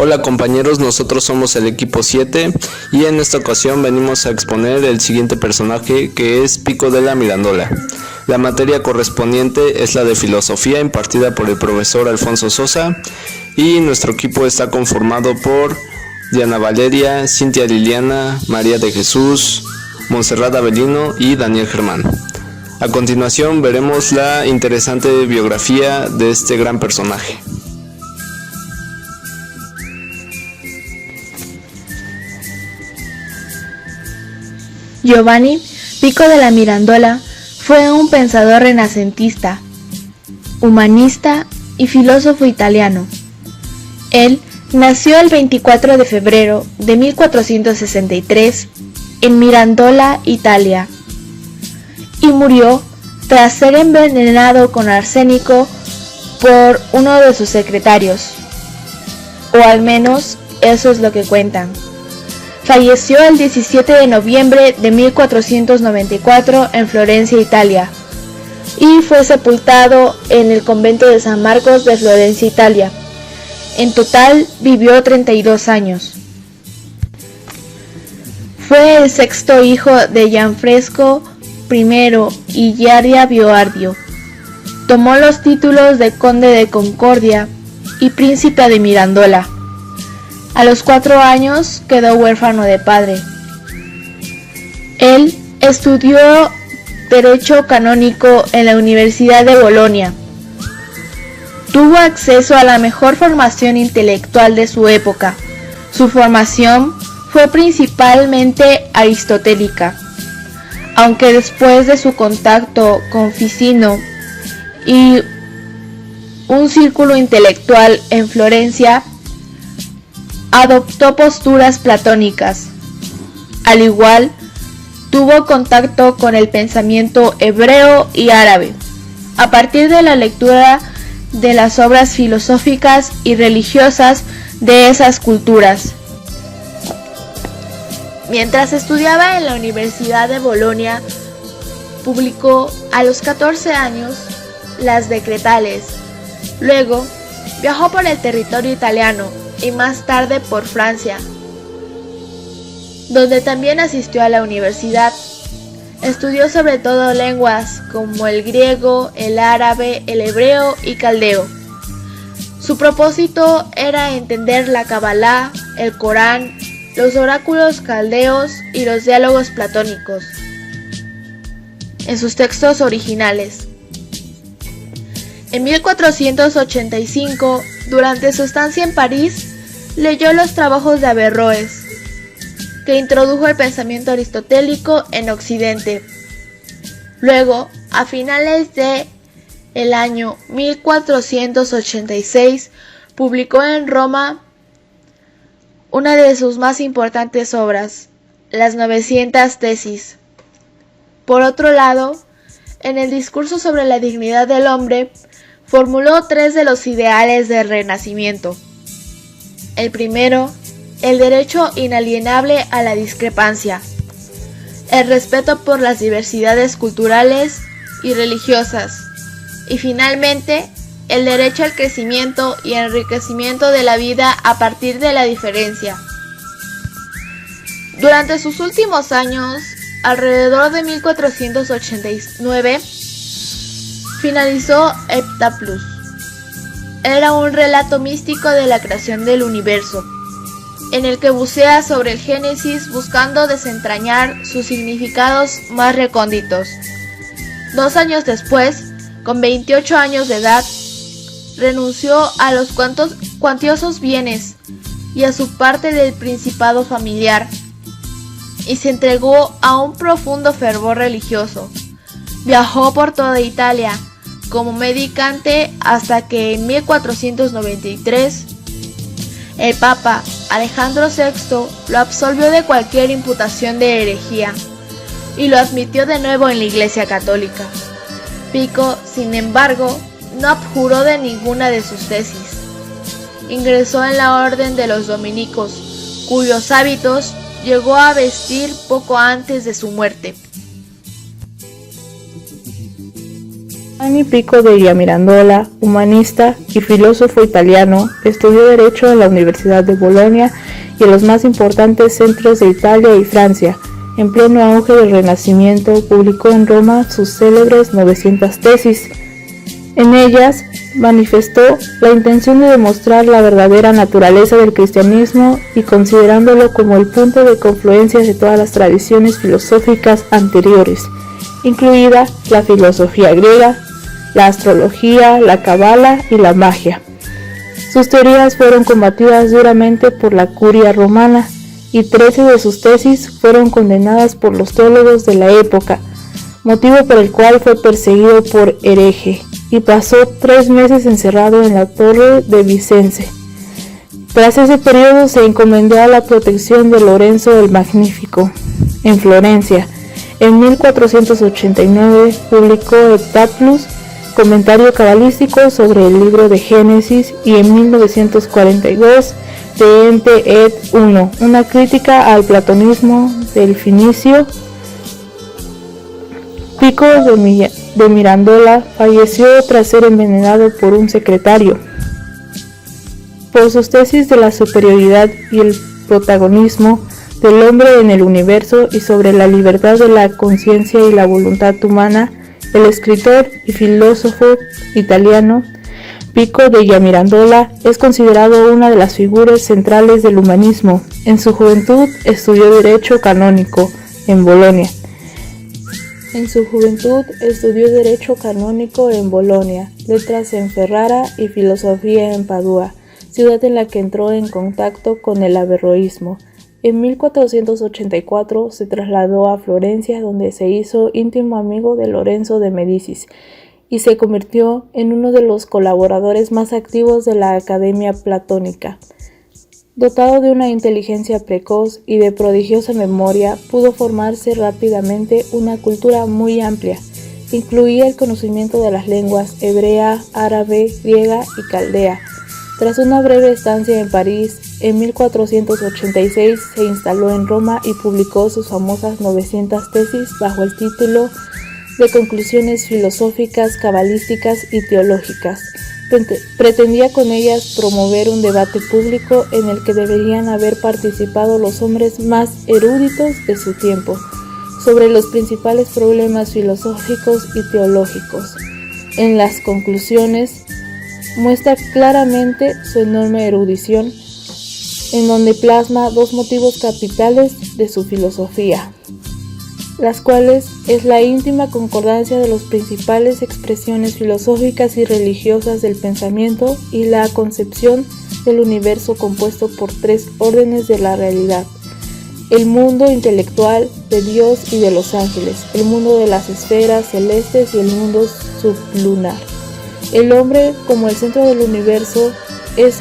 Hola compañeros, nosotros somos el equipo 7 y en esta ocasión venimos a exponer el siguiente personaje, que es Pico de la Mirandola. La materia correspondiente es la de filosofía, impartida por el profesor Alfonso Sosa, y nuestro equipo está conformado por Diana Valeria, Cintia Liliana, María de Jesús, Montserrat Avelino y Daniel Germán. A continuación veremos la interesante biografía de este gran personaje. Giovanni Pico de la Mirandola fue un pensador renacentista, humanista y filósofo italiano. Él nació el 24 de febrero de 1463 en Mirandola, Italia, y murió tras ser envenenado con arsénico por uno de sus secretarios, o al menos eso es lo que cuentan. Falleció el 17 de noviembre de 1494 en Florencia, Italia, y fue sepultado en el convento de San Marcos de Florencia, Italia. En total vivió 32 años. Fue el sexto hijo de Gianfresco I y Giaria Bioardio. Tomó los títulos de conde de Concordia y príncipe de Mirandola. A los 4 años quedó huérfano de padre. Él estudió Derecho Canónico en la Universidad de Bolonia. Tuvo acceso a la mejor formación intelectual de su época. Su formación fue principalmente aristotélica, aunque después de su contacto con Ficino y un círculo intelectual en Florencia, adoptó posturas platónicas. Al igual, tuvo contacto con el pensamiento hebreo y árabe, a partir de la lectura de las obras filosóficas y religiosas de esas culturas. Mientras estudiaba en la Universidad de Bolonia, publicó a los 14 años las Decretales. Luego, viajó por el territorio italiano y más tarde por Francia, donde también asistió a la universidad. Estudió sobre todo lenguas como el griego, el árabe, el hebreo y caldeo. Su propósito era entender la Kabbalah, el Corán, los oráculos caldeos y los diálogos platónicos en sus textos originales. En 1485, durante su estancia en París, leyó los trabajos de Averroes, que introdujo el pensamiento aristotélico en Occidente. Luego, a finales de el año 1486, publicó en Roma una de sus más importantes obras, las 900 Tesis. Por otro lado, en el discurso sobre la dignidad del hombre, formuló 3 de los ideales del Renacimiento. El primero, el derecho inalienable a la discrepancia, el respeto por las diversidades culturales y religiosas, y finalmente, el derecho al crecimiento y enriquecimiento de la vida a partir de la diferencia. Durante sus últimos años, alrededor de 1489, finalizó Heptaplus. Era un relato místico de la creación del universo, en el que bucea sobre el Génesis buscando desentrañar sus significados más recónditos. 2 años después, con 28 años de edad, renunció a los cuantiosos bienes y a su parte del principado familiar, y se entregó a un profundo fervor religioso. Viajó por toda Italia como medicante hasta que en 1493 el Papa Alejandro VI lo absolvió de cualquier imputación de herejía y lo admitió de nuevo en la Iglesia Católica. Pico, sin embargo, no abjuró de ninguna de sus tesis. Ingresó en la Orden de los Dominicos, cuyos hábitos llegó a vestir poco antes de su muerte. Giovanni Pico della Mirandola, humanista y filósofo italiano, estudió Derecho en la Universidad de Bolonia y en los más importantes centros de Italia y Francia. En pleno auge del Renacimiento, publicó en Roma sus célebres 900 tesis. En ellas manifestó la intención de demostrar la verdadera naturaleza del cristianismo y considerándolo como el punto de confluencia de todas las tradiciones filosóficas anteriores, incluida la filosofía griega, la astrología, la cábala y la magia. Sus teorías fueron combatidas duramente por la curia romana y 13 de sus tesis fueron condenadas por los teólogos de la época, motivo por el cual fue perseguido por hereje y pasó 3 meses encerrado en la torre de Vicenza. Tras ese periodo se encomendó a la protección de Lorenzo el Magnífico en Florencia. En 1489 publicó Heptaplus, comentario cabalístico sobre el libro de Génesis, y en 1942 De Ente et Uno, una crítica al platonismo del finicio. Pico de Mirandola falleció tras ser envenenado por un secretario. Por sus tesis de la superioridad y el protagonismo del hombre en el universo y sobre la libertad de la conciencia y la voluntad humana, el escritor y filósofo italiano Pico della Mirandola es considerado una de las figuras centrales del humanismo. En su juventud estudió Derecho Canónico en Bolonia. Letras en Ferrara y Filosofía en Padua, ciudad en la que entró en contacto con el averroísmo. En 1484 se trasladó a Florencia, donde se hizo íntimo amigo de Lorenzo de Médicis y se convirtió en uno de los colaboradores más activos de la Academia Platónica. Dotado de una inteligencia precoz y de prodigiosa memoria, pudo formarse rápidamente una cultura muy amplia. Incluía el conocimiento de las lenguas hebrea, árabe, griega y caldea. Tras una breve estancia en París, en 1486 se instaló en Roma y publicó sus famosas 900 tesis bajo el título de Conclusiones filosóficas, cabalísticas y teológicas. Pretendía con ellas promover un debate público en el que deberían haber participado los hombres más eruditos de su tiempo, sobre los principales problemas filosóficos y teológicos. En las conclusiones muestra claramente su enorme erudición, en donde plasma 2 motivos capitales de su filosofía, las cuales es la íntima concordancia de las principales expresiones filosóficas y religiosas del pensamiento y la concepción del universo compuesto por 3 órdenes de la realidad: el mundo intelectual de Dios y de los ángeles, el mundo de las esferas celestes y el mundo sublunar. El hombre, como el centro del universo, es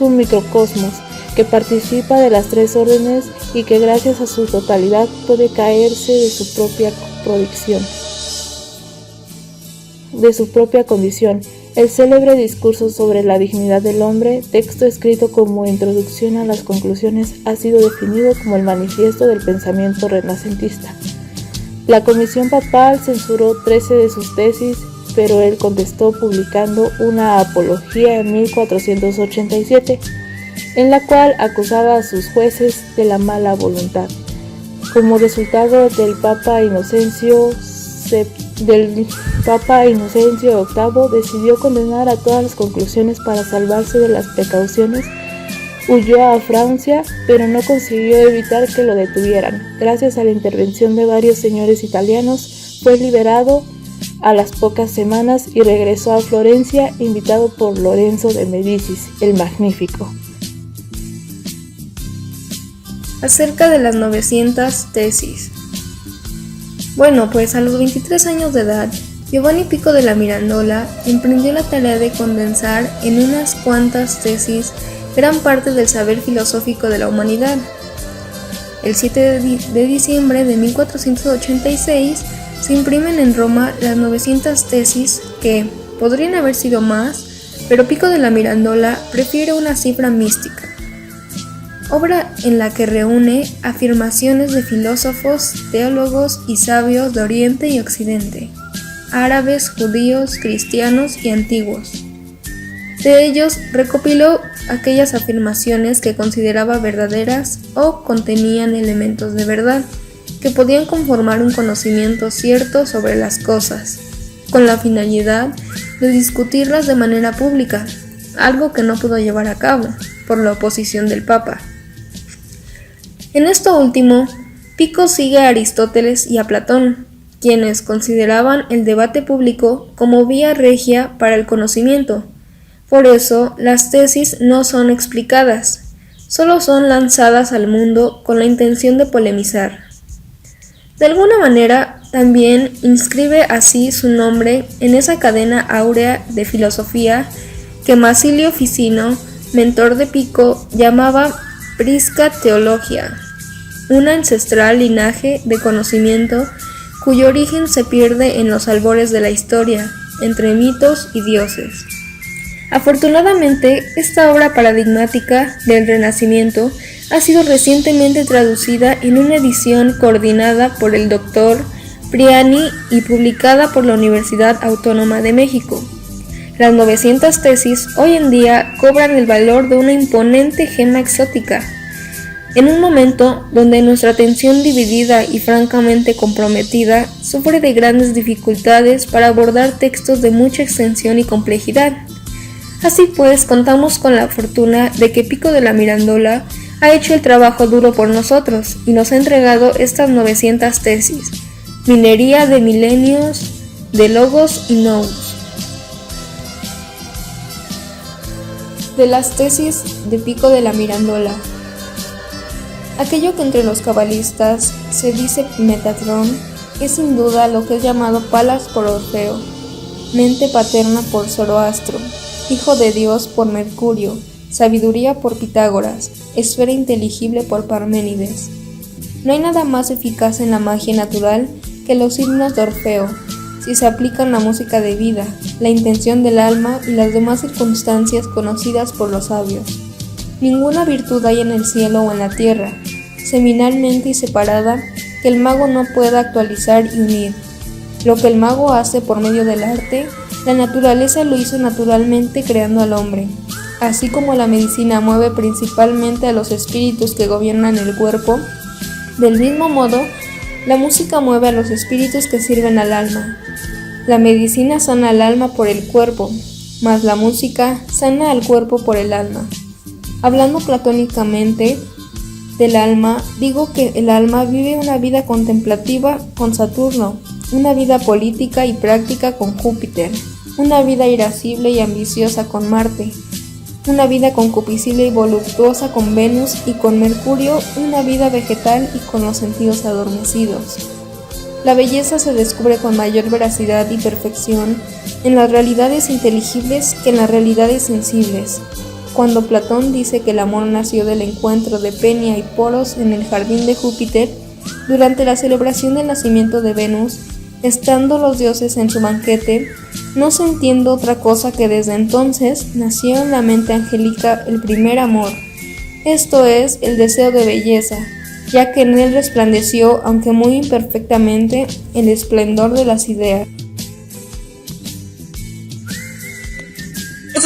un microcosmos que participa de las 3 órdenes y que gracias a su totalidad puede caerse de su propia condición. El célebre discurso sobre la dignidad del hombre, texto escrito como introducción a las conclusiones, ha sido definido como el manifiesto del pensamiento renacentista. La Comisión Papal censuró 13 de sus tesis, pero él contestó publicando una apología en 1487, en la cual acusaba a sus jueces de la mala voluntad. Como resultado del Papa Inocencio VIII decidió condenar a todas las conclusiones para salvarse de las precauciones. Huyó a Francia, pero no consiguió evitar que lo detuvieran. Gracias a la intervención de varios señores italianos, fue liberado a las pocas semanas y regresó a Florencia, invitado por Lorenzo de Médicis, el Magnífico. Acerca de las 900 tesis. Bueno, pues a los 23 años de edad, Giovanni Pico della Mirandola emprendió la tarea de condensar en unas cuantas tesis gran parte del saber filosófico de la humanidad. El 7 de diciembre de 1486 se imprimen en Roma las 900 tesis que podrían haber sido más, pero Pico della Mirandola prefiere una cifra mística. Obra en la que reúne afirmaciones de filósofos, teólogos y sabios de Oriente y Occidente, árabes, judíos, cristianos y antiguos. De ellos recopiló aquellas afirmaciones que consideraba verdaderas o contenían elementos de verdad, que podían conformar un conocimiento cierto sobre las cosas, con la finalidad de discutirlas de manera pública, algo que no pudo llevar a cabo por la oposición del Papa. En esto último, Pico sigue a Aristóteles y a Platón, quienes consideraban el debate público como vía regia para el conocimiento. Por eso, las tesis no son explicadas, solo son lanzadas al mundo con la intención de polemizar. De alguna manera, también inscribe así su nombre en esa cadena áurea de filosofía que Marsilio Ficino, mentor de Pico, llamaba Prisca Theologia, un ancestral linaje de conocimiento cuyo origen se pierde en los albores de la historia, entre mitos y dioses. Afortunadamente, esta obra paradigmática del Renacimiento ha sido recientemente traducida en una edición coordinada por el Dr. Priani y publicada por la Universidad Autónoma de México. Las 900 tesis hoy en día cobran el valor de una imponente gema exótica. En un momento donde nuestra atención dividida y francamente comprometida sufre de grandes dificultades para abordar textos de mucha extensión y complejidad. Así pues, contamos con la fortuna de que Pico de la Mirandola ha hecho el trabajo duro por nosotros y nos ha entregado estas 900 tesis, minería de milenios, de logos y nous. De las tesis de Pico de la Mirandola. Aquello que entre los cabalistas se dice Metatrón es sin duda lo que es llamado Palas por Orfeo, mente paterna por Zoroastro, hijo de Dios por Mercurio, sabiduría por Pitágoras, esfera inteligible por Parménides. No hay nada más eficaz en la magia natural que los himnos de Orfeo, si se aplican la música de vida, la intención del alma y las demás circunstancias conocidas por los sabios. Ninguna virtud hay en el cielo o en la tierra, seminalmente y separada, que el mago no pueda actualizar y unir. Lo que el mago hace por medio del arte, la naturaleza lo hizo naturalmente creando al hombre. Así como la medicina mueve principalmente a los espíritus que gobiernan el cuerpo, del mismo modo, la música mueve a los espíritus que sirven al alma. La medicina sana al alma por el cuerpo, mas la música sana al cuerpo por el alma. Hablando platónicamente del alma, digo que el alma vive una vida contemplativa con Saturno, una vida política y práctica con Júpiter, una vida irascible y ambiciosa con Marte, una vida concupiscible y voluptuosa con Venus y con Mercurio, una vida vegetal y con los sentidos adormecidos. La belleza se descubre con mayor veracidad y perfección en las realidades inteligibles que en las realidades sensibles. Cuando Platón dice que el amor nació del encuentro de Penia y Poros en el jardín de Júpiter, durante la celebración del nacimiento de Venus, estando los dioses en su banquete, no se entiende otra cosa que desde entonces nació en la mente angélica el primer amor, esto es, el deseo de belleza, ya que en él resplandeció, aunque muy imperfectamente, el esplendor de las ideas.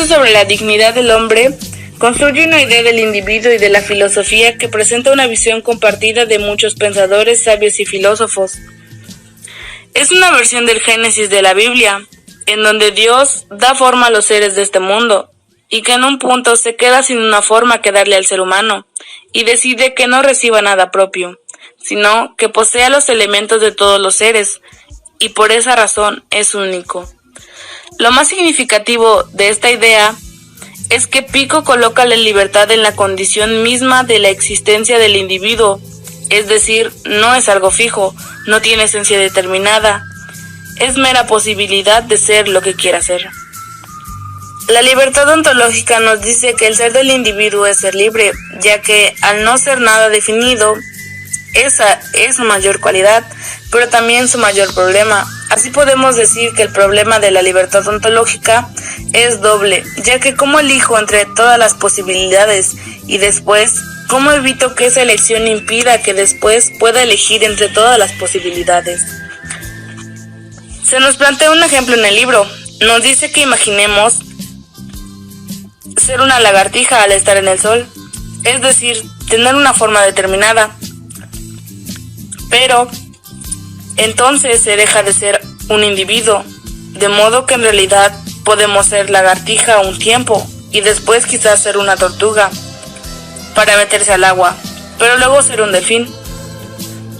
Sobre la dignidad del hombre, construye una idea del individuo y de la filosofía que presenta una visión compartida de muchos pensadores, sabios y filósofos. Es una versión del Génesis de la Biblia, en donde Dios da forma a los seres de este mundo, y que en un punto se queda sin una forma que darle al ser humano, y decide que no reciba nada propio, sino que posea los elementos de todos los seres, y por esa razón es único. Lo más significativo de esta idea es que Pico coloca la libertad en la condición misma de la existencia del individuo, es decir, no es algo fijo, no tiene esencia determinada, es mera posibilidad de ser lo que quiera ser. La libertad ontológica nos dice que el ser del individuo es ser libre, ya que al no ser nada definido, esa es su mayor cualidad, pero también su mayor problema. Así podemos decir que el problema de la libertad ontológica es doble, ya que cómo elijo entre todas las posibilidades y después, cómo evito que esa elección impida que después pueda elegir entre todas las posibilidades. Se nos plantea un ejemplo en el libro. Nos dice que imaginemos ser una lagartija al estar en el sol, es decir, tener una forma determinada. Pero entonces se deja de ser un individuo, de modo que en realidad podemos ser lagartija un tiempo y después quizás ser una tortuga para meterse al agua, pero luego ser un delfín.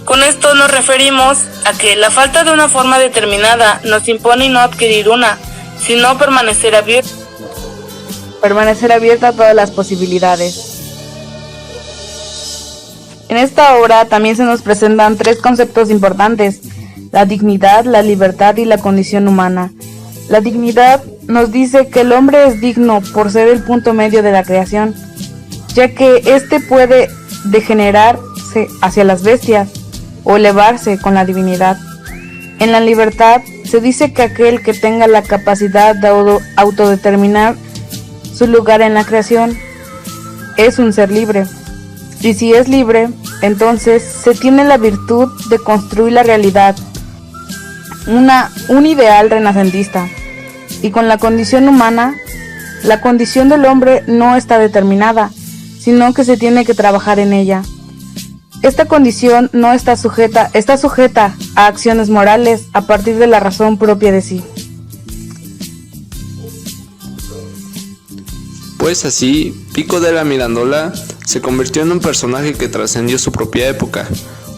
Con esto nos referimos a que la falta de una forma determinada nos impone no adquirir una, sino permanecer abierta a todas las posibilidades. En esta obra también se nos presentan tres conceptos importantes: la dignidad, la libertad y la condición humana. La dignidad nos dice que el hombre es digno por ser el punto medio de la creación, ya que éste puede degenerarse hacia las bestias o elevarse con la divinidad. En la libertad se dice que aquel que tenga la capacidad de autodeterminar su lugar en la creación es un ser libre. Y si es libre, entonces se tiene la virtud de construir la realidad, un ideal renacentista. Y con la condición humana, la condición del hombre no está determinada, sino que se tiene que trabajar en ella. Esta condición no está sujeta a acciones morales a partir de la razón propia de sí. Pues así, Pico della Mirandola se convirtió en un personaje que trascendió su propia época,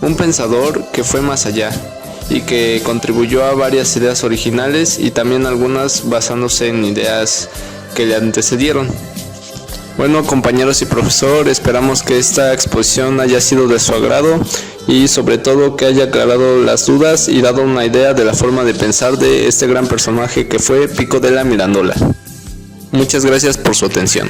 un pensador que fue más allá y que contribuyó a varias ideas originales y también algunas basándose en ideas que le antecedieron. Bueno, compañeros y profesor, esperamos que esta exposición haya sido de su agrado y sobre todo que haya aclarado las dudas y dado una idea de la forma de pensar de este gran personaje que fue Pico della Mirandola. Muchas gracias por su atención.